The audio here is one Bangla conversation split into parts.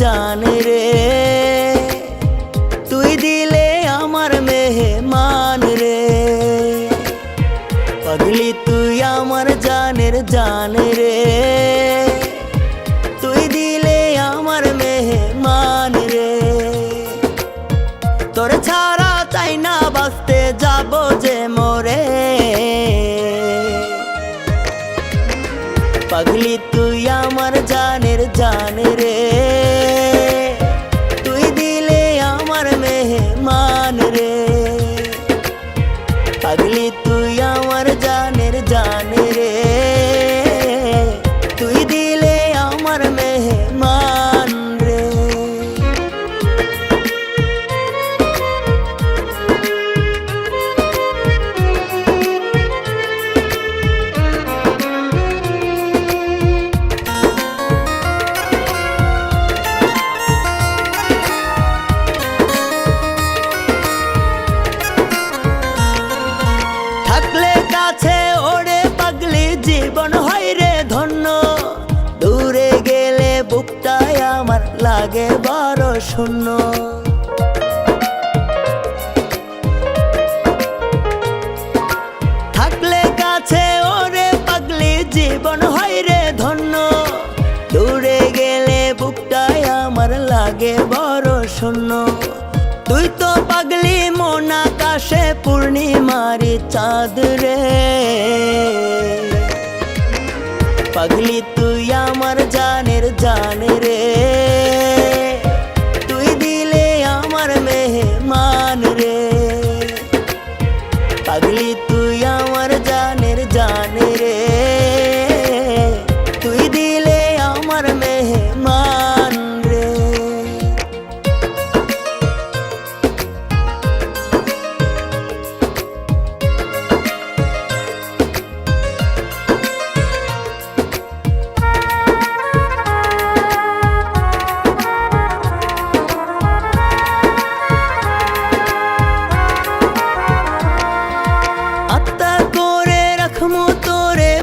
জান রে, তুই দিলে আমার মেহমান রে। পাগলি তুই আমার জানের জান রে, তুই দিলে আমার মেহমান রে। তোর ছাড়া চাই না বাঁচতে যাব যে মোরে। পাগলি তুই আমার জানের জান রে, তুই দিলে আমার মেহমান রে। পাগলি তুই আমার জানের জান রে, তুই দিলে আমার মেহমান রে। থাকলে কাছে ওরে পাগলি জীবন হয় রে ধন্য, দূরে গেলে বুকটায় আমার লাগে বড় শূন্য। থাকলে কাছে ওরে পাগলি জীবন হয় রে ধন্য, দূরে গেলে বুকটায় আমার লাগে বড় শূন্য। তুই তো পাগলি মন আকাশে পূর্ণিমারি চাঁদ রে। পাগলি তুই আমার জানের জান রে, তুই দিলে আমার মেহমান রে। পাগলি তুই আমার জানের জান রে, তুই দিলে আমার মেহমান রে।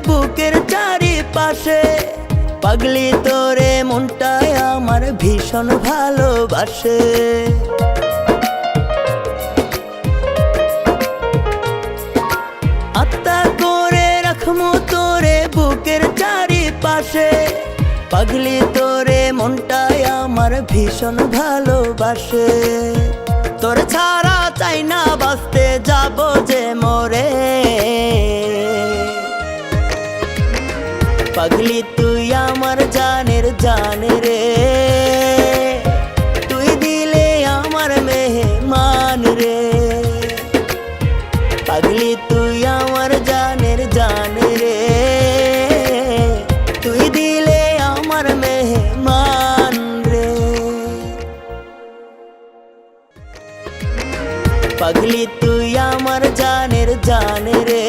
বুকের চারিপাশে পাগলি তোরে মনটায় আমার ভীষণ ভালোবাসে। আত্মা করে রাখমু তোরে বুকের চারিপাশে, পাগলি তোরে মনটায় আমার ভীষণ ভালোবাসে। তোর ছাড়া চাই না বাঁচতে যাব যে মোরে। পাগলি তুই আমার জানের জান রে, তুই দিলে আমার মেহমান রে। পাগলি তুই আমার জানের জান রে, তুই দিলে আমার মেহমান রে। পাগলি তুই আমার জানের জান রে,